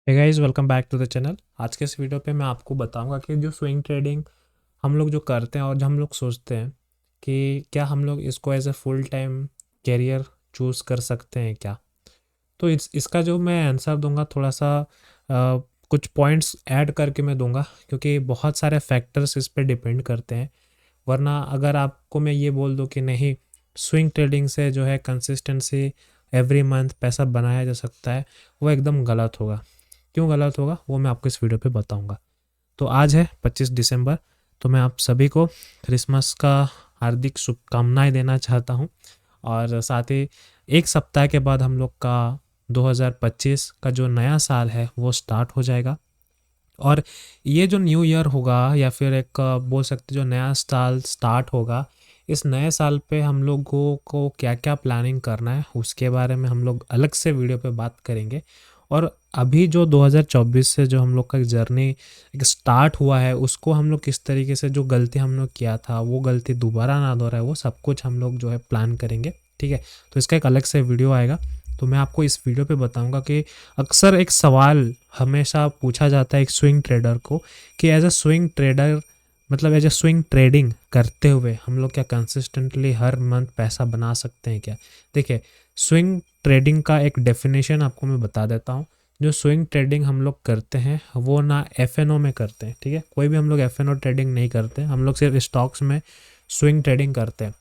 Hey guys, welcome back to the channel. आज के इस वीडियो पे मैं आपको बताऊंगा कि जो स्विंग ट्रेडिंग हम लोग जो करते हैं और जो हम लोग सोचते हैं कि क्या हम लोग इसको as a full time career choose कर सकते हैं क्या। तो इसका जो मैं आंसर दूंगा थोड़ा सा कुछ पॉइंट्स ऐड करके मैं दूंगा, क्योंकि बहुत सारे फैक्टर्स इस पे डिपेंड करते हैं। वरना अगर आपको मैं ये बोल दूं कि नहीं, स्विंग ट्रेडिंग से जो है कंसिस्टेंसी एवरी मंथ पैसा बनाया जा सकता है, वो एकदम गलत होगा। क्यों गलत होगा वो मैं आपको इस वीडियो पे बताऊंगा। तो आज है 25 दिसंबर। तो मैं आप सभी को क्रिसमस का हार्दिक शुभकामनाएं देना चाहता हूं। और साथ ही एक सप्ताह के बाद हम लोग का 2025 का जो नया साल है वो स्टार्ट हो जाएगा। और ये जो न्यू ईयर होगा या फिर एक बोल सकते जो नया साल स्टार्ट होगा, इस नए साल पे हम लोगों को क्या क्या प्लानिंग करना है उसके बारे में हम लोग अलग से वीडियो पे बात करेंगे। और अभी जो 2024 से जो हम लोग का जर्नी एक स्टार्ट हुआ है, उसको हम लोग किस तरीके से जो गलती हम लोग किया था वो गलती दोबारा ना दोहराए, वो सब कुछ हम लोग जो है प्लान करेंगे। ठीक है, तो इसका एक अलग से वीडियो आएगा। तो मैं आपको इस वीडियो पे बताऊंगा कि अक्सर एक सवाल हमेशा पूछा जाता है एक स्विंग ट्रेडर को कि एज अ स्विंग ट्रेडर, मतलब एज अ स्विंग ट्रेडिंग करते हुए हम लोग क्या कंसिस्टेंटली हर मंथ पैसा बना सकते हैं क्या। देखिए, स्विंग ट्रेडिंग का एक डेफिनेशन आपको मैं बता देता हूँ। जो स्विंग ट्रेडिंग हम लोग करते हैं वो ना एफएनओ में करते हैं। ठीक है, कोई भी हम लोग एफएनओ ट्रेडिंग नहीं करते, हम लोग सिर्फ स्टॉक्स में स्विंग ट्रेडिंग करते हैं।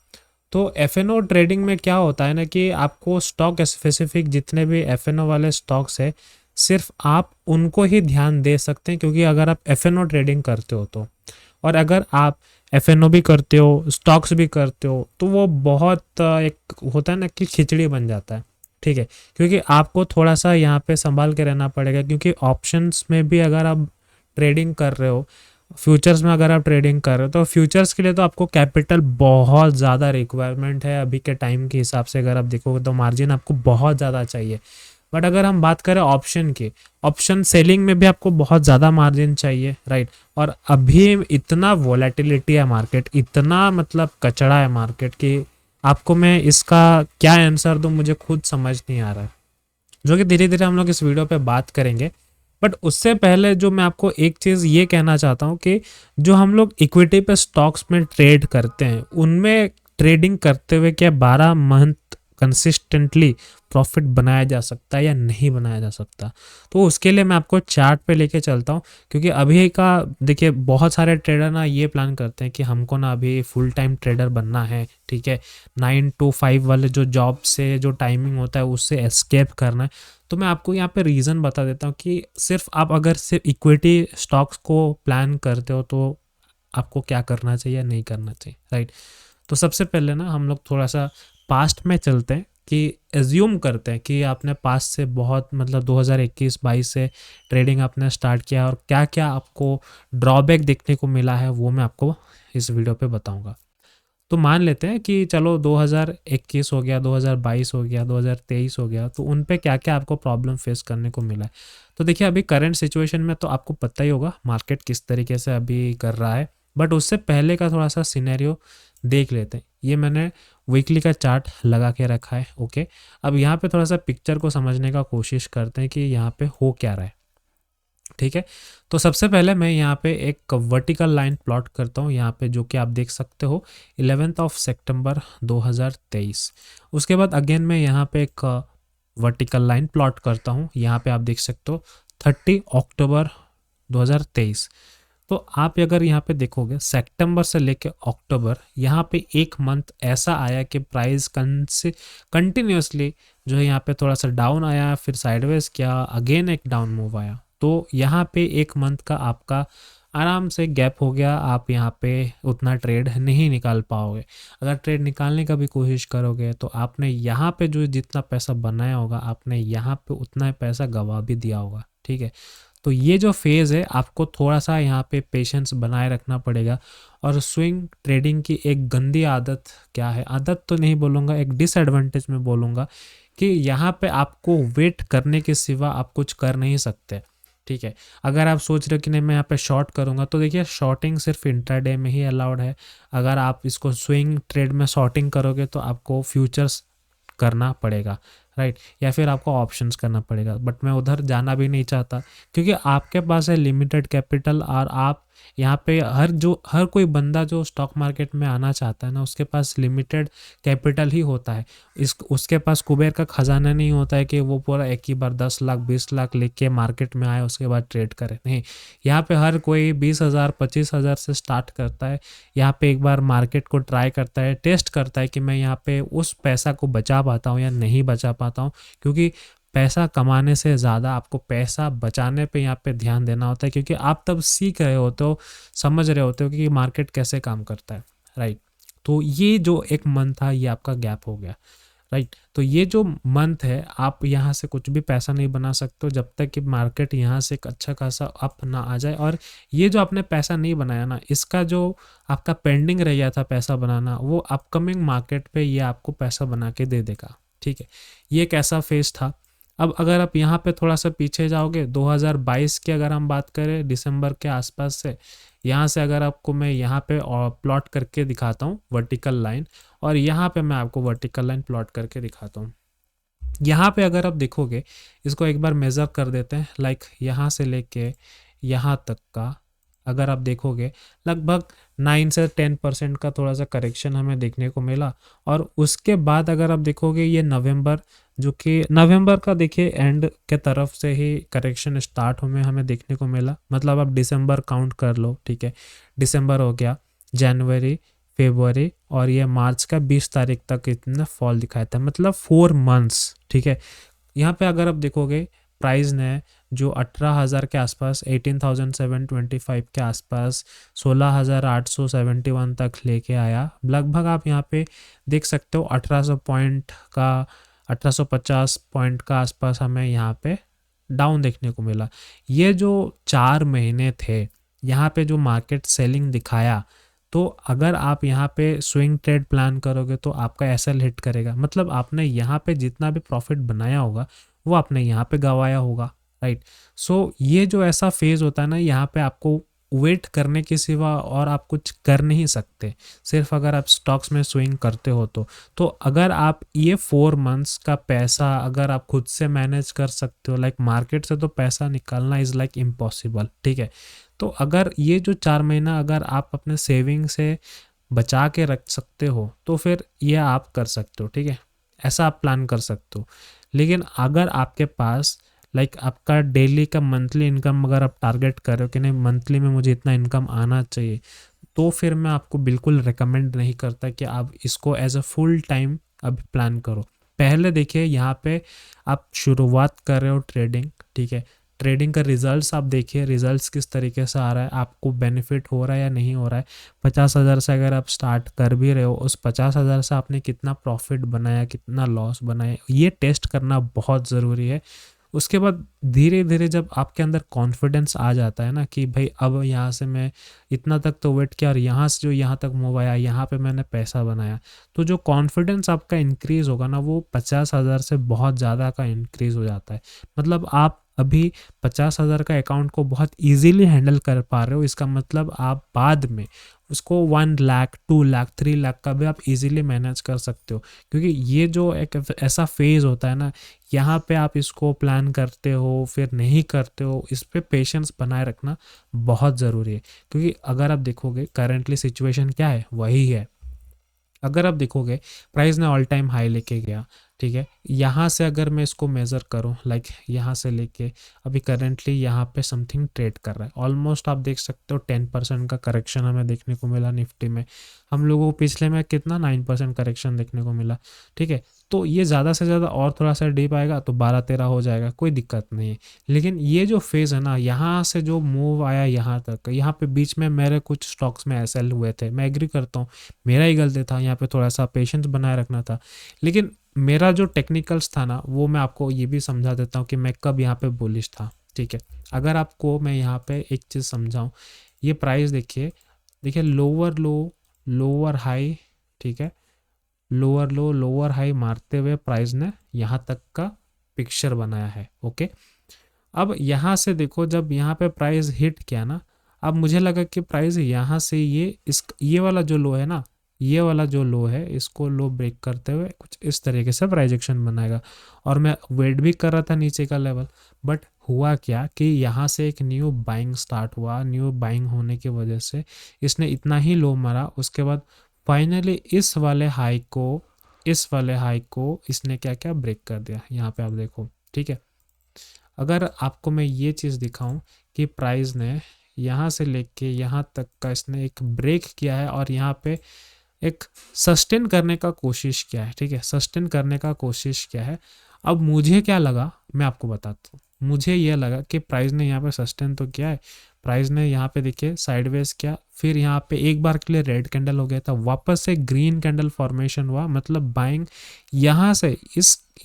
तो एफएनओ ट्रेडिंग में क्या होता है ना कि आपको स्टॉक स्पेसिफिक जितने भी एफएनओ वाले स्टॉक्स है, सिर्फ आप उनको ही ध्यान दे सकते हैं, क्योंकि अगर आप एफएनओ ट्रेडिंग करते हो तो, और अगर आप एफएनओ भी करते हो स्टॉक्स भी करते हो तो वो बहुत एक होता है ना कि खिचड़ी बन जाता है। ठीक है, क्योंकि आपको थोड़ा सा यहाँ पे संभाल के रहना पड़ेगा, क्योंकि ऑप्शंस में भी अगर आप ट्रेडिंग कर रहे हो, फ्यूचर्स में अगर आप ट्रेडिंग कर रहे हो, तो फ्यूचर्स के लिए तो आपको कैपिटल बहुत ज़्यादा रिक्वायरमेंट है। अभी के टाइम के हिसाब से अगर आप देखोगे तो मार्जिन आपको बहुत ज़्यादा चाहिए। बट अगर हम बात करें ऑप्शन की, ऑप्शन सेलिंग में भी आपको बहुत ज़्यादा मार्जिन चाहिए, राइट। और अभी इतना वोलेटिलिटी है मार्केट, इतना मतलब कचड़ा है मार्केट की आपको मैं इसका क्या आंसर दूं मुझे खुद समझ नहीं आ रहा है, जो कि धीरे धीरे हम लोग इस वीडियो पे बात करेंगे। बट उससे पहले जो मैं आपको एक चीज़ ये कहना चाहता हूँ कि जो हम लोग इक्विटी पे स्टॉक्स में ट्रेड करते हैं, उनमें ट्रेडिंग करते हुए क्या 12 मंथ कंसिस्टेंटली प्रॉफिट बनाया जा सकता है या नहीं बनाया जा सकता। तो उसके लिए मैं आपको चार्ट पे लेके चलता हूँ, क्योंकि अभी का देखिए बहुत सारे ट्रेडर ना ये प्लान करते हैं कि हमको ना अभी फुल टाइम ट्रेडर बनना है। ठीक है, 9 to 5 वाले जो जॉब से जो टाइमिंग होता है उससे एस्केप करना है। तो मैं आपको यहाँ पे रीज़न बता देता हूँ कि सिर्फ आप अगर सिर्फ इक्विटी स्टॉक्स को प्लान करते हो तो आपको क्या करना चाहिए या नहीं करना चाहिए, राइट। तो सबसे पहले ना हम लोग थोड़ा सा पास्ट में चलते हैं कि एज्यूम करते हैं कि आपने पास्ट से बहुत मतलब 2021-22 से ट्रेडिंग आपने स्टार्ट किया और क्या क्या आपको ड्रॉबैक देखने को मिला है वो मैं आपको इस वीडियो पे बताऊंगा। तो मान लेते हैं कि चलो 2021 हो गया, 2022 हो गया, 2023 हो गया, तो उन पे क्या क्या आपको प्रॉब्लम फेस करने को मिला है। तो देखिए, अभी करंट सिचुएशन में तो आपको पता ही होगा मार्केट किस तरीके से अभी कर रहा है। बट उससे पहले का थोड़ा सा सिनेरियो देख लेते हैं। ये मैंने वीकली का चार्ट लगा के रखा है। ओके, अब यहाँ पे थोड़ा सा पिक्चर को समझने का कोशिश करते हैं कि यहाँ पे हो क्या रहा है। ठीक है, तो सबसे पहले मैं यहाँ पे एक वर्टिकल लाइन प्लॉट करता हूँ यहाँ पे, जो कि आप देख सकते हो 11 सितंबर 2023। उसके बाद अगेन मैं यहाँ पे एक वर्टिकल लाइन प्लॉट करता हूँ, यहाँ पे आप देख सकते हो 30 अक्टूबर 2023। तो आप अगर यहाँ पे देखोगे सितंबर से लेके अक्टूबर, यहाँ पे एक मंथ ऐसा आया कि प्राइस कंटिन्यूसली जो है यहाँ पे थोड़ा सा डाउन आया, फिर साइडवेज किया, अगेन एक डाउन मूव आया। तो यहाँ पे एक मंथ का आपका आराम से गैप हो गया, आप यहाँ पे उतना ट्रेड नहीं निकाल पाओगे। अगर ट्रेड निकालने का भी कोशिश करोगे तो आपने यहाँ पे जो जितना पैसा बनाया होगा आपने यहाँ पे उतना पैसा गवा भी दिया होगा। ठीक है, तो ये जो फेज़ है आपको थोड़ा सा यहाँ पे पेशेंस बनाए रखना पड़ेगा। और स्विंग ट्रेडिंग की एक गंदी आदत क्या है, आदत तो नहीं बोलूँगा, एक डिसएडवांटेज में बोलूँगा कि यहाँ पे आपको वेट करने के सिवा आप कुछ कर नहीं सकते। ठीक है, अगर आप सोच रहे हो कि नहीं मैं यहाँ पे शॉर्ट करूँगा, तो देखिए शॉर्टिंग सिर्फ इंट्राडे में ही अलाउड है। अगर आप इसको स्विंग ट्रेड में शॉर्टिंग करोगे तो आपको फ्यूचर्स करना पड़ेगा, राइट, या फिर आपको ऑप्शंस करना पड़ेगा, बट मैं उधर जाना भी नहीं चाहता क्योंकि आपके पास है लिमिटेड कैपिटल। और आप यहाँ पे हर कोई बंदा जो स्टॉक मार्केट में आना चाहता है ना, उसके पास लिमिटेड कैपिटल ही होता है। उसके पास कुबेर का खजाना नहीं होता है कि वो पूरा एक ही बार 10 लाख 20 लाख लेके मार्केट में आए उसके बाद ट्रेड करे। नहीं, यहाँ पे हर कोई 20,000 25,000 से स्टार्ट करता है। यहाँ पे एक बार मार्केट को ट्राई करता है, टेस्ट करता है कि मैं यहाँ पे उस पैसा को बचा पाता हूँ या नहीं बचा पाता हूँ, क्योंकि पैसा कमाने से ज़्यादा आपको पैसा बचाने पे यहाँ पे ध्यान देना होता है, क्योंकि आप तब सीख रहे होते हो, समझ रहे होते हो कि मार्केट कैसे काम करता है, राइट। तो ये जो एक मंथ था ये आपका गैप हो गया, राइट। तो ये जो मंथ है आप यहाँ से कुछ भी पैसा नहीं बना सकते हो जब तक कि मार्केट यहाँ से एक अच्छा खासा अप ना आ जाए। और ये जो आपने पैसा नहीं बनाया ना, इसका जो आपका पेंडिंग रह गया था पैसा बनाना, वो अपकमिंग मार्केट पे ये आपको पैसा बना के दे देगा, ठीक है। ये एक ऐसा फेज था। अब अगर आप यहाँ पे थोड़ा सा पीछे जाओगे 2022 की अगर हम बात करें दिसंबर के आसपास से, यहाँ से अगर आपको मैं यहाँ पे प्लॉट करके दिखाता हूँ वर्टिकल लाइन, और यहाँ पे मैं आपको वर्टिकल लाइन प्लॉट करके दिखाता हूँ। यहाँ पे अगर आप देखोगे, इसको एक बार मेज़र कर देते हैं, लाइक यहाँ से लेके यहाँ तक का अगर आप देखोगे लगभग 9 से 10% का थोड़ा सा करेक्शन हमें देखने को मिला। और उसके बाद अगर आप देखोगे ये नवंबर, जो कि नवंबर का देखिए एंड के तरफ से ही करेक्शन स्टार्ट हमें देखने को मिला। मतलब आप दिसंबर काउंट कर लो, ठीक है। दिसंबर हो गया, जनवरी, फरवरी और ये मार्च का 20 तारीख तक इतना फॉल दिखाया था, मतलब 4 मंथ्स, ठीक है। यहाँ पे अगर आप देखोगे प्राइस ने जो 18,000 के आसपास, 18,725 के आसपास 16,871 तक लेके आया। लगभग आप यहाँ पे देख सकते हो 1800 पॉइंट का, 1850 पॉइंट का आसपास हमें यहाँ पे डाउन देखने को मिला। ये जो 4 महीने थे यहाँ पे जो मार्केट सेलिंग दिखाया, तो अगर आप यहाँ पे स्विंग ट्रेड प्लान करोगे तो आपका एसएल हिट करेगा। मतलब आपने यहाँ पे जितना भी प्रॉफिट बनाया होगा वो आपने यहाँ पे गंवाया होगा, राइट। सो ये जो ऐसा फेज होता है ना, यहाँ पे आपको वेट करने के सिवा और आप कुछ कर नहीं सकते, सिर्फ अगर आप स्टॉक्स में स्विंग करते हो तो अगर आप ये 4 मंथ्स का पैसा अगर आप खुद से मैनेज कर सकते हो, लाइक मार्केट से तो पैसा निकालना इज़ लाइक इम्पॉसिबल, ठीक है। तो अगर ये जो 4 महीना अगर आप अपने सेविंग से बचा के रख सकते हो तो फिर ये आप कर सकते हो, ठीक है। ऐसा आप प्लान कर सकते हो। लेकिन अगर आपके पास लाइक आपका डेली का मंथली इनकम अगर आप टारगेट कर रहे हो कि नहीं मंथली में मुझे इतना इनकम आना चाहिए, तो फिर मैं आपको बिल्कुल रिकमेंड नहीं करता कि आप इसको एज अ फुल टाइम अभी प्लान करो। पहले देखिए यहाँ पे आप शुरुआत कर रहे हो ट्रेडिंग, ठीक है। ट्रेडिंग का रिजल्ट्स आप देखिए, रिजल्ट्स किस तरीके से आ रहा है, आपको बेनिफिट हो रहा है या नहीं हो रहा है। 50,000 से अगर आप स्टार्ट कर भी रहे हो, उस 50,000 से आपने कितना प्रॉफिट बनाया, कितना लॉस बनाया, ये टेस्ट करना बहुत ज़रूरी है। उसके बाद धीरे धीरे जब आपके अंदर कॉन्फिडेंस आ जाता है ना कि भाई अब यहाँ से मैं इतना तक तो वेट किया और यहाँ से जो यहाँ तक मूव आया, यहाँ पे मैंने पैसा बनाया, तो जो कॉन्फिडेंस आपका इंक्रीज़ होगा ना, वो 50,000 से बहुत ज़्यादा का इंक्रीज़ हो जाता है। मतलब आप अभी 50,000 का अकाउंट को बहुत इजीली हैंडल कर पा रहे हो, इसका मतलब आप बाद में उसको 1 लाख 2 लाख 3 लाख का भी आप इजीली मैनेज कर सकते हो। क्योंकि ये जो एक ऐसा फेज़ होता है ना, यहाँ पे आप इसको प्लान करते हो फिर नहीं करते हो, इस पे पेशेंस बनाए रखना बहुत ज़रूरी है। क्योंकि अगर आप देखोगे करेंटली सिचुएशन क्या है, वही है। अगर आप देखोगे प्राइस ने ऑल टाइम हाई लेके गया, ठीक है। यहाँ से अगर मैं इसको मेज़र करूँ, लाइक यहाँ से लेके अभी करेंटली यहाँ पे समथिंग ट्रेड कर रहा है, ऑलमोस्ट आप देख सकते हो 10% का करेक्शन हमें देखने को मिला निफ्टी में। हम लोगों को पिछले में कितना 9% करेक्शन देखने को मिला, ठीक है। तो ये ज़्यादा से ज़्यादा और थोड़ा सा डीप आएगा तो 12-13 हो जाएगा, कोई दिक्कत नहीं है। लेकिन ये जो फेज़ है ना, यहाँ से जो मूव आया यहाँ तक, यहाँ पे बीच में मेरे कुछ स्टॉक्स में एसएल हुए थे, मैं एग्री करता हूँ मेरा ही गलती था, यहाँ पे थोड़ा सा पेशेंस बनाए रखना था। लेकिन मेरा जो टेक्निकल्स था ना, वो मैं आपको ये भी समझा देता हूँ कि मैं कब यहाँ पे बुलिश था, ठीक है। अगर आपको मैं यहाँ पे एक चीज़ समझाऊँ, ये प्राइस देखिए, देखिए लोअर लो लोअर हाई, ठीक है, लोअर लो लोअर हाई मारते हुए प्राइस ने यहाँ तक का पिक्चर बनाया है, ओके। अब यहाँ से देखो, जब यहाँ पे प्राइस हिट किया ना, अब मुझे लगा कि प्राइस यहाँ से ये वाला जो लो है ना, ये वाला जो लो है इसको लो ब्रेक करते हुए कुछ इस तरीके से प्राइस एक्शन बनाएगा। और मैं वेट भी कर रहा था नीचे का लेवल, बट हुआ क्या कि यहाँ से एक न्यू बाइंग स्टार्ट हुआ। न्यू बाइंग होने की वजह से इसने इतना ही लो मारा, उसके बाद फाइनली इस वाले हाई को इसने क्या क्या ब्रेक कर दिया। यहाँ पे आप देखो, ठीक है। अगर आपको मैं ये चीज़ दिखाऊं कि प्राइस ने यहाँ से लेके यहाँ तक का इसने एक ब्रेक किया है और यहाँ पे एक सस्टेन करने का कोशिश किया है, ठीक है, सस्टेन करने का कोशिश किया है। अब मुझे क्या लगा मैं आपको बताता हूँ। मुझे ये लगा कि प्राइस ने यहाँ पे सस्टेन तो किया है, प्राइस ने यहाँ पे देखिए साइडवेज किया, फिर यहाँ पे एक बार के लिए रेड कैंडल हो गया था, वापस से ग्रीन कैंडल फॉर्मेशन हुआ, मतलब बाइंग यहाँ से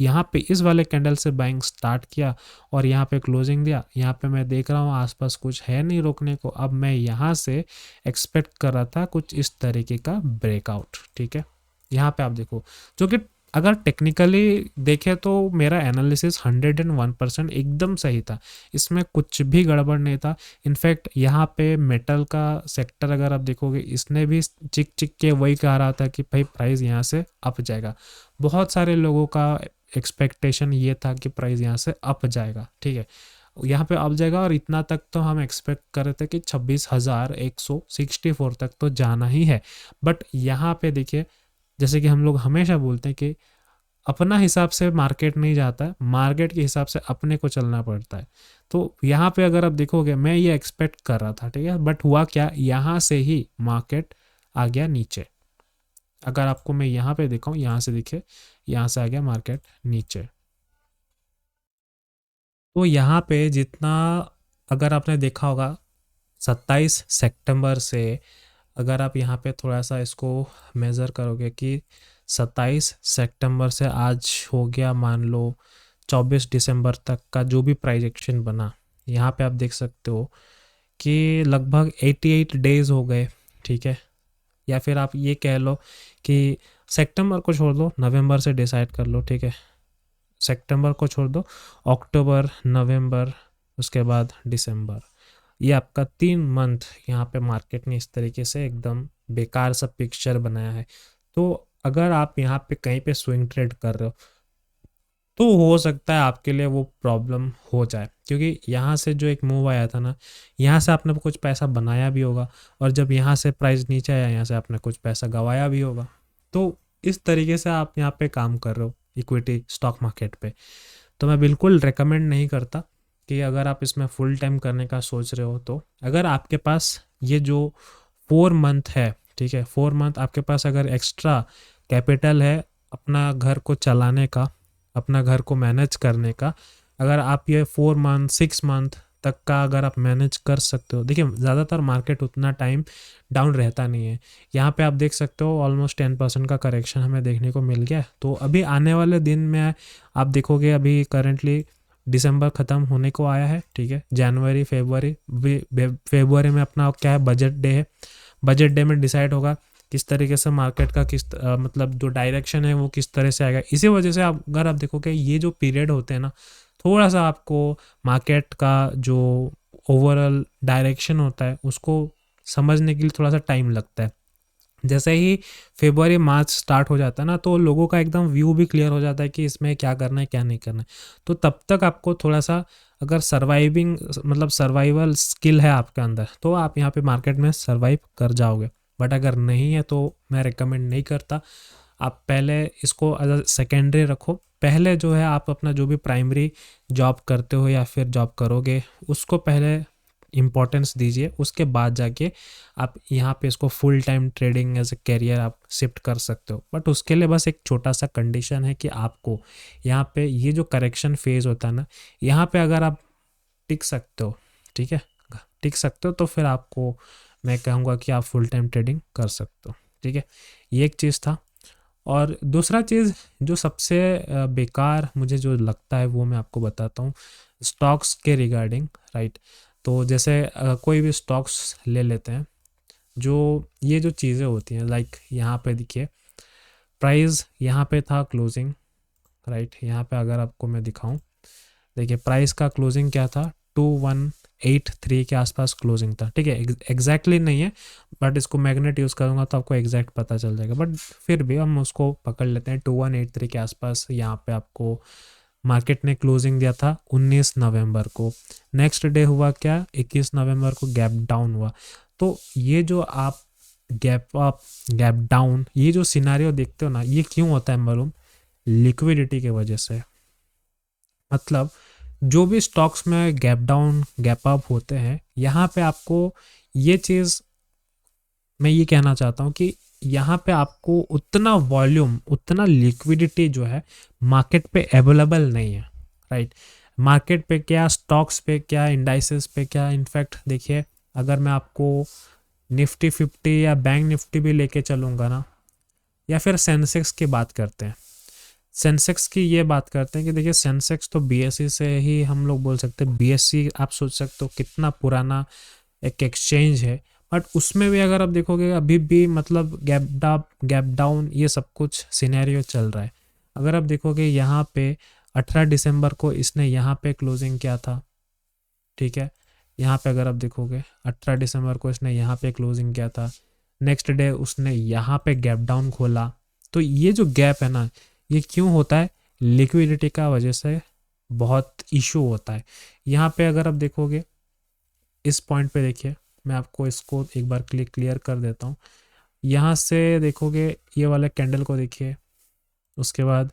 यहाँ पे इस वाले कैंडल से बाइंग स्टार्ट किया और यहाँ पे क्लोजिंग दिया। यहाँ पे मैं देख रहा हूँ आसपास कुछ है नहीं रोकने को। अब मैं यहाँ से एक्सपेक्ट कर रहा था कुछ इस तरीके का ब्रेकआउट, ठीक है। यहाँ पे आप देखो, जो कि अगर टेक्निकली देखें तो मेरा एनालिसिस 101% एकदम सही था, इसमें कुछ भी गड़बड़ नहीं था। इनफैक्ट यहाँ पे मेटल का सेक्टर अगर आप देखोगे, इसने भी चिक चिक के वही कह रहा था कि भाई प्राइस यहाँ से अप जाएगा। बहुत सारे लोगों का एक्सपेक्टेशन ये था कि प्राइस यहाँ से अप जाएगा, ठीक है, यहाँ पे अप जाएगा। और इतना तक तो हम एक्सपेक्ट कर रहे थे कि 26,164 तक तो जाना ही है। बट यहाँ पे देखिए, जैसे कि हम लोग हमेशा बोलते हैं कि अपना हिसाब से मार्केट नहीं जाता है, मार्केट के हिसाब से अपने को चलना पड़ता है। तो यहाँ पे अगर आप देखोगे, मैं ये एक्सपेक्ट कर रहा था, ठीक है, बट हुआ क्या, यहाँ से ही मार्केट आ गया नीचे। अगर आपको मैं यहाँ पे दिखाऊं, यहाँ से दिखे, यहाँ से आ गया मार्केट नीचे। तो यहाँ पे जितना, अगर आपने देखा होगा 27 सितंबर से, अगर आप यहाँ पे थोड़ा सा इसको मेज़र करोगे कि 27 सितंबर से आज हो गया मान लो 24 दिसंबर तक का जो भी प्राइस एक्शन बना, यहाँ पे आप देख सकते हो कि लगभग 88 डेज हो गए, ठीक है। या फिर आप ये कह लो कि सितंबर को छोड़ दो, नवंबर से डिसाइड कर लो, ठीक है। सितंबर को छोड़ दो, अक्टूबर, नवंबर, उसके बाद दिसंबर, ये आपका 3 मंथ यहाँ पे मार्केट ने इस तरीके से एकदम बेकार सा पिक्चर बनाया है। तो अगर आप यहाँ पे कहीं पे स्विंग ट्रेड कर रहे हो तो हो सकता है आपके लिए वो प्रॉब्लम हो जाए, क्योंकि यहाँ से जो एक मूव आया था ना, यहाँ से आपने कुछ पैसा बनाया भी होगा, और जब यहाँ से प्राइस नीचे आया, यहाँ से आपने कुछ पैसा गंवाया भी होगा। तो इस तरीके से आप यहाँ पे काम कर रहे हो इक्विटी स्टॉक मार्केट पे। तो मैं बिल्कुल रेकमेंड नहीं करता कि अगर आप इसमें फुल टाइम करने का सोच रहे हो, तो अगर आपके पास ये जो 4 मंथ है, ठीक है, 4 मंथ आपके पास अगर एक्स्ट्रा कैपिटल है अपना घर को चलाने का, अपना घर को मैनेज करने का, अगर आप ये 4 मंथ 6 मंथ तक का अगर आप मैनेज कर सकते हो, देखिए ज़्यादातर मार्केट उतना टाइम डाउन रहता नहीं है। यहाँ पे आप देख सकते हो ऑलमोस्ट 10% का करेक्शन हमें देखने को मिल गया। तो अभी आने वाले दिन में आप देखोगे, अभी करंटली दिसंबर ख़त्म होने को आया है, ठीक है, जनवरी फेब्रुआरी में अपना क्या है, बजट डे है। बजट डे में डिसाइड होगा किस तरीके से मार्केट का मतलब जो डायरेक्शन है वो किस तरह से आएगा। इसी वजह से आप अगर आप देखोगे ये जो पीरियड होते हैं ना, थोड़ा सा आपको मार्केट का जो ओवरऑल डायरेक्शन होता है उसको समझने के लिए थोड़ा सा टाइम लगता है। जैसे ही फरवरी मार्च स्टार्ट हो जाता है ना, तो लोगों का एकदम व्यू भी क्लियर हो जाता है कि इसमें क्या करना है क्या नहीं करना है। तो तब तक आपको थोड़ा सा अगर सर्वाइविंग मतलब सर्वाइवल स्किल है आपके अंदर, तो आप यहाँ पे मार्केट में सर्वाइव कर जाओगे। बट अगर नहीं है तो मैं रिकमेंड नहीं करता। आप पहले इसको एज अ सेकेंडरी रखो। पहले जो है आप अपना जो भी प्राइमरी जॉब करते हो या फिर जॉब करोगे उसको पहले इम्पोर्टेंस दीजिए, उसके बाद जाके आप यहाँ पे इसको full time trading as a career आप शिफ्ट कर सकते हो। बट उसके लिए बस एक छोटा सा कंडीशन है कि आपको यहाँ पे ये जो करेक्शन फेज होता है ना, यहाँ पे अगर आप टिक सकते हो, ठीक है, टिक सकते हो, तो फिर आपको मैं कहूँगा कि आप फुल टाइम ट्रेडिंग कर सकते हो, ठीक है। ये एक चीज़ था। और दूसरा चीज़ जो सबसे बेकार मुझे जो लगता है वो मैं आपको बताता हूँ, स्टॉक्स के रिगार्डिंग, राइट। तो जैसे कोई भी स्टॉक्स ले लेते हैं, जो ये जो चीज़ें होती हैं, लाइक यहाँ पे देखिए प्राइस यहाँ पे था क्लोजिंग, राइट। यहाँ पे अगर आपको मैं दिखाऊं, देखिए प्राइस का क्लोजिंग क्या था, 21 8.3 के आसपास क्लोजिंग था, ठीक है। एग्जैक्टली नहीं है, बट इसको मैग्नेट यूज़ करूँगा तो आपको एग्जैक्ट पता चल जाएगा, बट फिर भी हम उसको पकड़ लेते हैं। 2183 के आसपास यहाँ पे आपको मार्केट ने क्लोजिंग दिया था 19 नवंबर को। नेक्स्ट डे हुआ क्या, 21 नवंबर को गैप डाउन हुआ। तो ये जो आप गैप अप गैप डाउन ये जो सिनारियो देखते हो ना, ये क्यों होता है मालूम? लिक्विडिटी के वजह से। मतलब जो भी स्टॉक्स में गैप डाउन गैप अप होते हैं, यहाँ पे आपको ये चीज़ मैं ये कहना चाहता हूँ कि यहाँ पे आपको उतना वॉल्यूम उतना लिक्विडिटी जो है मार्केट पे अवेलेबल नहीं है, राइट। मार्केट पे क्या, स्टॉक्स पे क्या, इंडाइसेस पे क्या, इनफैक्ट देखिए अगर मैं आपको निफ्टी 50 या बैंक निफ्टी भी लेके चलूँगा ना, या फिर सेंसेक्स की बात करते हैं, सेंसेक्स की ये बात करते हैं कि देखिए सेंसेक्स तो बीएसई से ही हम लोग बोल सकते हैं। बीएसई आप सोच सकते हो कितना पुराना एक एक्सचेंज है, बट उसमें भी अगर आप देखोगे अभी भी मतलब गैप डाउन ये सब कुछ सिनेरियो चल रहा है। अगर आप देखोगे यहाँ पे 18 दिसंबर को इसने यहाँ पे क्लोजिंग किया था, ठीक है। यहाँ पे अगर आप देखोगे 18 दिसंबर को इसने यहाँ पे क्लोजिंग किया था, नेक्स्ट डे उसने यहाँ पे गैप डाउन खोला। तो ये जो गैप है ना, ये क्यों होता है? लिक्विडिटी का वजह से बहुत इशू होता है। यहाँ पे अगर आप देखोगे इस पॉइंट पे, देखिए मैं आपको इसको एक बार क्लियर कर देता हूँ। यहाँ से देखोगे ये वाले कैंडल को देखिए, उसके बाद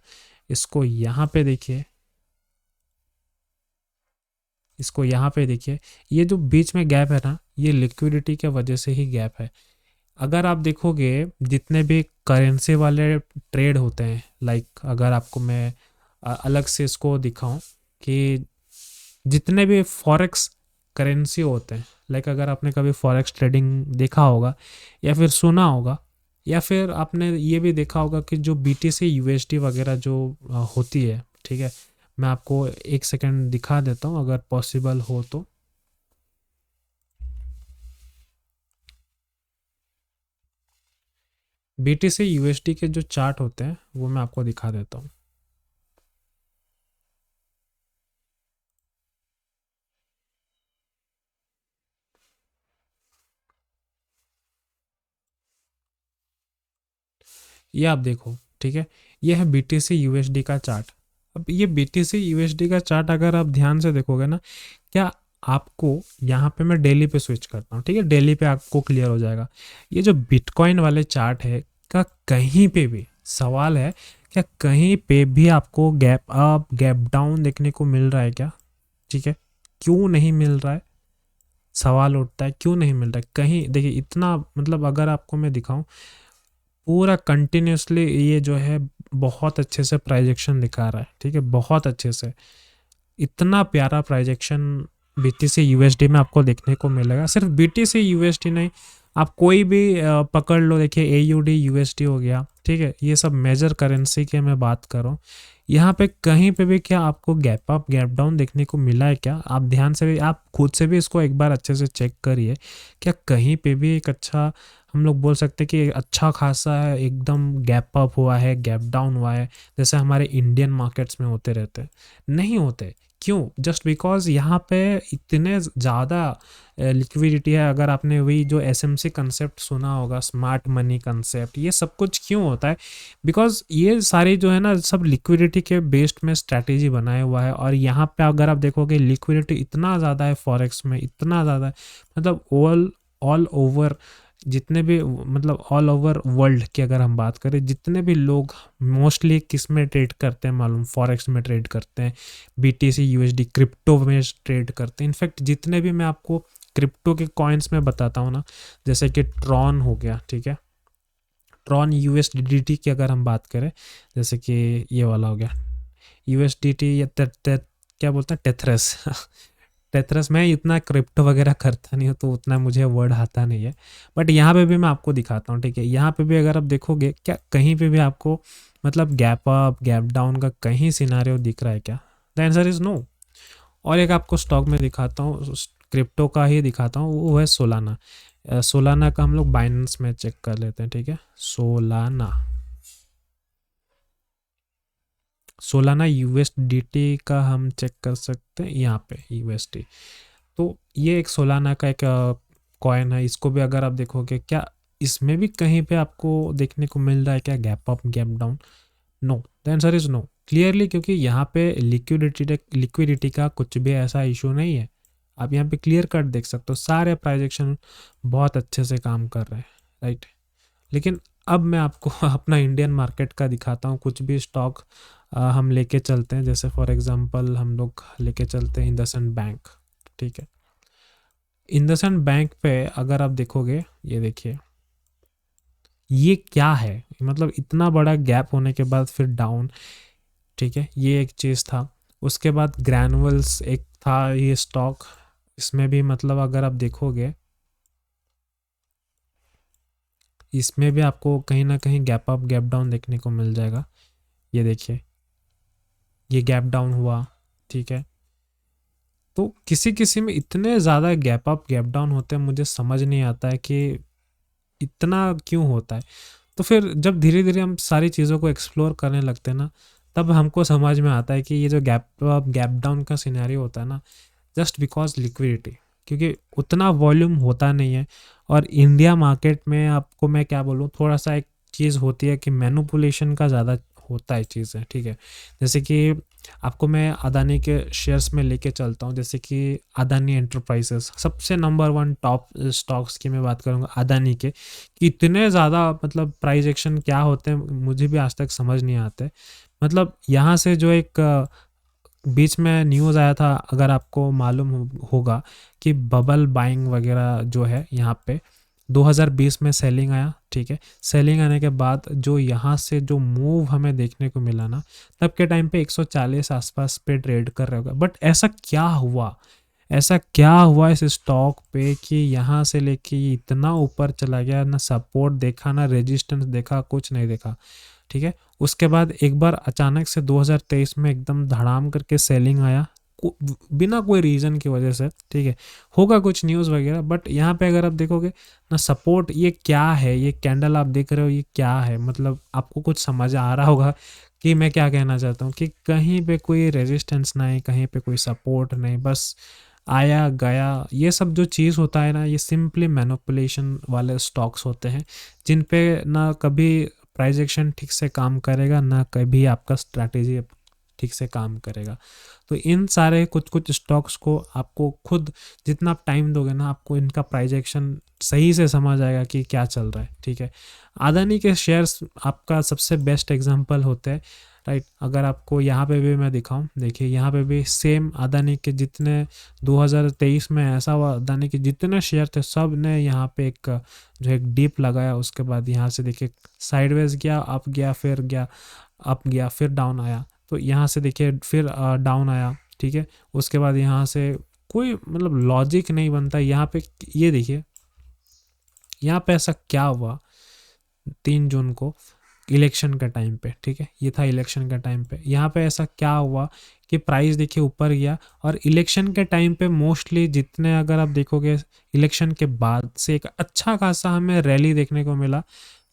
इसको यहाँ पे देखिए, इसको यहाँ पे देखिए। ये जो बीच में गैप है ना, ये लिक्विडिटी के वजह से ही गैप है। अगर आप देखोगे जितने भी करेंसी वाले ट्रेड होते हैं, लाइक अगर आपको मैं अलग से इसको दिखाऊं कि जितने भी फॉरेक्स करेंसी होते हैं, लाइक अगर आपने कभी फॉरेक्स ट्रेडिंग देखा होगा या फिर सुना होगा, या फिर आपने ये भी देखा होगा कि जो बीटीसी यूएसडी वगैरह जो होती है, ठीक है। मैं आपको एक सेकंड दिखा देता हूँ अगर पॉसिबल हो तो। बीटीसी यूएसडी के जो चार्ट होते हैं वो मैं आपको दिखा देता हूँ। ये आप देखो, ठीक है। ये है बीटीसी यूएसडी का चार्ट। अब ये बीटीसी यूएसडी का चार्ट अगर आप ध्यान से देखोगे ना, क्या आपको यहाँ पे मैं डेली पे स्विच करता हूँ, ठीक है। डेली पे आपको क्लियर हो जाएगा। ये जो बिटकॉइन वाले चार्ट है का कहीं पे भी सवाल है, क्या कहीं पे भी आपको गैप अप गैप डाउन देखने को मिल रहा है क्या? ठीक है, क्यों नहीं मिल रहा है? सवाल उठता है क्यों नहीं मिल रहा है कहीं। देखिए इतना मतलब अगर आपको मैं दिखाऊं, पूरा कंटिन्यूसली ये जो है बहुत अच्छे से प्राइजेक्शन दिखा रहा है, ठीक है, बहुत अच्छे से। इतना प्यारा प्राइजेक्शन बीटीसी यूएसडी में आपको देखने को मिलेगा। सिर्फ बीटीसी यूएसडी नहीं, आप कोई भी पकड़ लो, देखिए एयूडी यूएसडी हो गया, ठीक है। ये सब मेजर करेंसी के मैं बात कर रहा हूँ। यहाँ पे कहीं पे भी क्या आपको गैप अप गैप डाउन देखने को मिला है क्या? आप ध्यान से भी, आप खुद से भी इसको एक बार अच्छे से चेक करिए, क्या कहीं पे भी एक अच्छा, हम लोग बोल सकते हैं कि अच्छा खासा है एकदम गैप अप हुआ है गैप डाउन हुआ है, जैसे हमारे इंडियन मार्केट्स में होते रहते हैं? नहीं होते। क्यों? जस्ट बिकॉज यहाँ पे इतने ज़्यादा लिक्विडिटी है। अगर आपने वही जो एसएमसी कंसेप्ट सुना होगा, स्मार्ट मनी कंसेप्ट, ये सब कुछ क्यों होता है? बिकॉज ये सारी जो है ना सब लिक्विडिटी के बेस्ड में स्ट्रैटेजी बनाया हुआ है। और यहाँ पे अगर आप देखोगे लिक्विडिटी इतना ज़्यादा है फॉरेक्स में, इतना ज़्यादा है, मतलब ऑल ओवर जितने भी, मतलब ऑल ओवर वर्ल्ड की अगर हम बात करें, जितने भी लोग मोस्टली किस में ट्रेड करते हैं मालूम? फॉरेक्स में ट्रेड करते हैं, बीटीसी यूएसडी क्रिप्टो में ट्रेड करते हैं। इनफैक्ट जितने भी मैं आपको क्रिप्टो के कॉइन्स में बताता हूँ ना, जैसे कि ट्रॉन हो गया, ठीक है, ट्रॉन यूएसडीटी की अगर हम बात करें, जैसे कि ये वाला हो गया यूएसडीटी, या क्या बोलते हैं, टेथरस टेथरस। मैं इतना क्रिप्टो वगैरह करता नहीं हूँ तो उतना मुझे वर्ड आता नहीं है, बट यहाँ पे भी मैं आपको दिखाता हूँ, ठीक है। यहाँ पे भी अगर आप देखोगे, क्या कहीं पे भी आपको मतलब गैप अप गैप डाउन का कहीं सिनारियो दिख रहा है क्या? The answer is no. और एक आपको स्टॉक में दिखाता हूँ, क्रिप्टो का ही दिखाता हूँ, वो है सोलाना। सोलाना का हम लोग बाइनेंस में चेक कर लेते हैं, ठीक है। सोलाना, सोलाना यूएसडीटी का हम चेक कर सकते हैं यहाँ पे यूएसडी। तो ये एक सोलाना का एक कॉइन है, इसको भी अगर आप देखोगे, क्या इसमें भी कहीं पे आपको देखने को मिल रहा है क्या gap up gap down? No, the answer is no clearly, क्योंकि यहाँ पे लिक्विडिटी का कुछ भी ऐसा इशू नहीं है। आप यहाँ पे क्लियर कट देख सकते हो, सारे प्राइजेक्शन बहुत अच्छे से काम कर रहे हैं, राइट। लेकिन अब मैं आपको अपना इंडियन मार्केट का दिखाता हूँ। कुछ भी स्टॉक हम लेके चलते हैं, जैसे फॉर एग्जांपल हम लोग लेके चलते हैं इंडसइंड बैंक, ठीक है। इंडसइंड बैंक पे अगर आप देखोगे, ये देखिए ये क्या है, मतलब इतना बड़ा गैप होने के बाद फिर डाउन, ठीक है, ये एक चीज़ था। उसके बाद ग्रैनुअल्स एक था ये स्टॉक, इसमें भी मतलब अगर आप देखोगे, इसमें भी आपको कहीं ना कहीं गैप अप गैप डाउन देखने को मिल जाएगा। ये देखिए ये गैप डाउन हुआ, ठीक है। तो किसी किसी में इतने ज़्यादा गैप अप गैप डाउन होते हैं, मुझे समझ नहीं आता है कि इतना क्यों होता है। तो फिर जब धीरे धीरे हम सारी चीज़ों को एक्सप्लोर करने लगते हैं ना, तब हमको समझ में आता है कि ये जो गैप अप गैप डाउन का सिनेरियो होता है ना, जस्ट बिकॉज लिक्विडिटी, क्योंकि उतना वॉल्यूम होता नहीं है। और इंडिया मार्केट में आपको मैं क्या बोलूँ, थोड़ा सा एक चीज़ होती है कि मैनिपुलेशन का ज़्यादा होता है चीज़ है, ठीक है। जैसे कि आपको मैं अदानी के शेयर्स में लेके चलता हूँ, जैसे कि अदानी एंटरप्राइजेस सबसे नंबर वन टॉप स्टॉक्स की मैं बात करूँगा अदानी के, कि इतने ज़्यादा मतलब प्राइस एक्शन क्या होते हैं मुझे भी आज तक समझ नहीं आते। मतलब यहाँ से जो एक बीच में न्यूज़ आया था, अगर आपको मालूम होगा, कि बबल बाइंग वगैरह जो है यहाँ पे 2020 में सेलिंग आया, ठीक है। सेलिंग आने के बाद जो यहाँ से जो मूव हमें देखने को मिला ना, तब के टाइम पे 140 आसपास पे ट्रेड कर रहा होगा। बट ऐसा क्या हुआ इस स्टॉक पे कि यहाँ से लेके ये इतना ऊपर चला गया, ना सपोर्ट देखा ना रेजिस्टेंस देखा, कुछ नहीं देखा, ठीक है। उसके बाद एक बार अचानक से 2023 में एकदम धड़ाम करके सेलिंग आया, बिना कोई रीज़न की वजह से, ठीक है। होगा कुछ न्यूज़ वगैरह, बट यहाँ पे अगर आप देखोगे ना सपोर्ट, ये क्या है, ये कैंडल आप देख रहे हो, ये क्या है, मतलब आपको कुछ समझ आ रहा होगा कि मैं क्या कहना चाहता हूँ, कि कहीं पे कोई रेजिस्टेंस नहीं, कहीं पे कोई सपोर्ट नहीं, बस आया गया। ये सब जो चीज़ होता है ना, ये सिंपली मैनिपुलेशन वाले स्टॉक्स होते हैं, जिन पे ना कभी प्राइस एक्शन ठीक से काम करेगा, ना कभी आपका स्ट्रैटेजी ठीक से काम करेगा। तो इन सारे कुछ कुछ स्टॉक्स को आपको खुद जितना आप टाइम दोगे ना, आपको इनका प्राइस एक्शन सही से समझ आएगा कि क्या चल रहा है, ठीक है। अदानी के शेयर्स आपका सबसे बेस्ट एग्जांपल होते हैं, राइट। अगर आपको यहाँ पे भी मैं दिखाऊं, देखिए यहाँ पे भी सेम अदानी के जितने 2023 में ऐसा हुआ, अदानी के जितने शेयर थे सब ने यहाँ पे एक जो एक डीप लगाया, उसके बाद यहाँ से देखिए साइडवेज गया, अप गया, फिर गया अप गया, फिर डाउन आया। तो यहाँ से देखिए फिर डाउन आया, ठीक है। उसके बाद यहाँ से कोई मतलब लॉजिक नहीं बनता यहाँ पे। ये देखिए यहाँ पे ऐसा क्या हुआ 3 जून को इलेक्शन का टाइम पे, ठीक है, ये था इलेक्शन का टाइम पे। यहाँ पे ऐसा क्या हुआ कि प्राइस देखिए ऊपर गया, और इलेक्शन के टाइम पे मोस्टली जितने अगर आप देखोगे इलेक्शन के बाद से एक अच्छा खासा हमें रैली देखने को मिला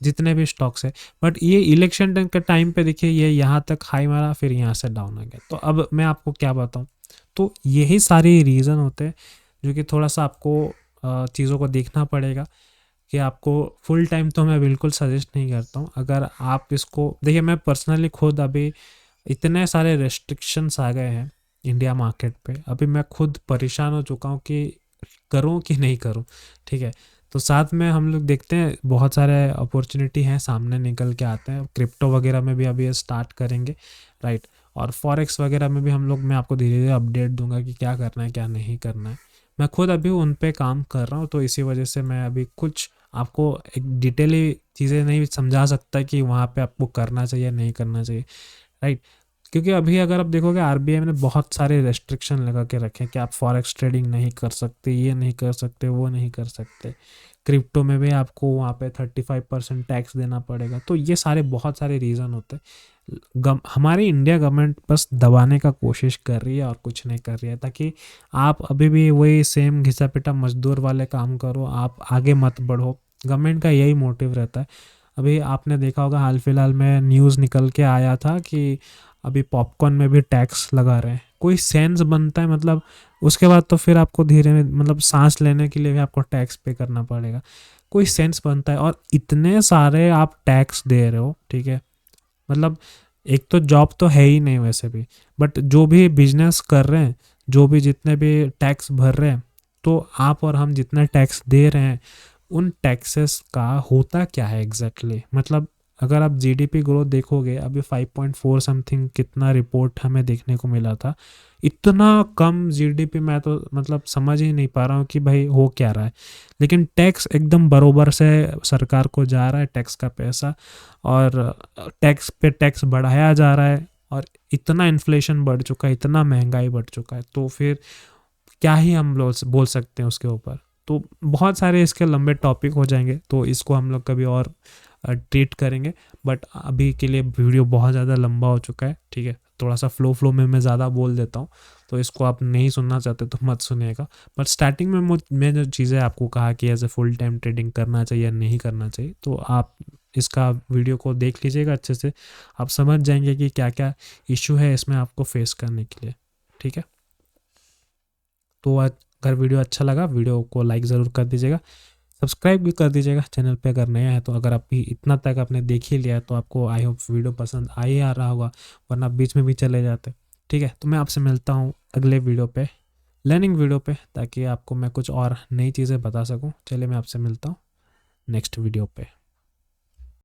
जितने भी स्टॉक्स है। बट ये इलेक्शन के टाइम पे देखिए ये यहाँ तक हाई मारा, फिर यहाँ से डाउन आ गया। तो अब मैं आपको क्या बताऊँ, तो यही सारे रीज़न होते हैं जो कि थोड़ा सा आपको चीज़ों को देखना पड़ेगा, कि आपको फुल टाइम तो मैं बिल्कुल सजेस्ट नहीं करता हूँ। अगर आप इसको देखिए, मैं पर्सनली खुद अभी इतने सारे रेस्ट्रिक्शंस आ गए हैं इंडिया मार्केट पे, अभी मैं खुद परेशान हो चुका हूँ कि करूँ कि नहीं करूँ, ठीक है। तो साथ में हम लोग देखते हैं बहुत सारे अपॉर्चुनिटी हैं सामने निकल के आते हैं, क्रिप्टो वगैरह में भी अभी स्टार्ट करेंगे, राइट। और फॉरेक्स वगैरह में भी हम लोग, मैं आपको धीरे धीरे अपडेट दूंगा कि क्या करना है क्या नहीं करना है। मैं खुद अभी उन पे काम कर रहा हूँ, तो इसी वजह से मैं अभी कुछ आपको एक डिटेली चीज़ें नहीं समझा सकता कि वहाँ पे आपको करना चाहिए नहीं करना चाहिए, राइट। क्योंकि अभी अगर आप देखोगे आरबीआई ने बहुत सारे रेस्ट्रिक्शन लगा के रखे हैं कि आप फॉरेक्स ट्रेडिंग नहीं कर सकते, ये नहीं कर सकते, वो नहीं कर सकते। क्रिप्टो में भी आपको वहाँ पे 35% टैक्स देना पड़ेगा। तो ये सारे बहुत सारे रीज़न होते हैं। हमारी इंडिया गवर्नमेंट बस दबाने का कोशिश कर रही है और कुछ नहीं कर रही है, ताकि आप अभी भी वही सेम घिसा पिटा मजदूर वाले काम करो, आप आगे मत बढ़ो। गवर्नमेंट का यही मोटिव रहता है। अभी आपने देखा होगा हाल फिलहाल में न्यूज़ निकल के आया था कि अभी पॉपकॉर्न में भी टैक्स लगा रहे हैं। कोई सेंस बनता है, मतलब उसके बाद तो फिर आपको धीरे में मतलब सांस लेने के लिए भी आपको टैक्स पे करना पड़ेगा, कोई सेंस बनता है। और इतने सारे आप टैक्स दे रहे हो, ठीक है, मतलब एक तो जॉब तो है ही नहीं वैसे भी, बट जो भी बिजनेस कर रहे हैं, जो भी जितने भी टैक्स भर रहे हैं, तो आप और हम जितना टैक्स दे रहे हैं उन टैक्सेस का होता क्या है एग्जैक्टली मतलब अगर आप जीडीपी ग्रोथ देखोगे, अभी 5.4 समथिंग कितना रिपोर्ट हमें देखने को मिला था, इतना कम जीडीपी मैं तो मतलब समझ ही नहीं पा रहा हूँ कि भाई हो क्या रहा है। लेकिन टैक्स एकदम बरोबर से सरकार को जा रहा है, टैक्स का पैसा, और टैक्स पे टैक्स बढ़ाया जा रहा है, और इतना इन्फ्लेशन बढ़ चुका है, इतना महंगाई बढ़ चुका है, तो फिर क्या ही हम लोग बोल सकते हैं उसके ऊपर। तो बहुत सारे इसके लंबे टॉपिक हो जाएंगे, तो इसको हम लोग कभी और ट्रीट करेंगे। बट अभी के लिए वीडियो बहुत ज़्यादा लंबा हो चुका है, ठीक है, थोड़ा सा फ्लो में मैं ज़्यादा बोल देता हूँ, तो इसको आप नहीं सुनना चाहते तो मत सुनिएगा। बट स्टार्टिंग में मैं जो चीज़ें आपको कहा कि as a full time trading करना चाहिए या नहीं करना चाहिए, तो आप इसका वीडियो को देख लीजिएगा अच्छे से, आप समझ जाएंगे कि क्या क्या इशू है इसमें आपको फेस करने के लिए, ठीक है। तो अगर वीडियो अच्छा लगा, वीडियो को लाइक ज़रूर कर दीजिएगा, सब्सक्राइब भी कर दीजिएगा चैनल पे अगर नया है तो। अगर आप भी इतना तक आपने देख ही लिया है तो आपको आई होप वीडियो पसंद आ ही आ रहा होगा, वरना बीच में भी चले जाते, ठीक है। तो मैं आपसे मिलता हूँ अगले वीडियो पे, लर्निंग वीडियो पे, ताकि आपको मैं कुछ और नई चीज़ें बता सकूँ। चलिए मैं आपसे मिलता हूँ नेक्स्ट वीडियो पे।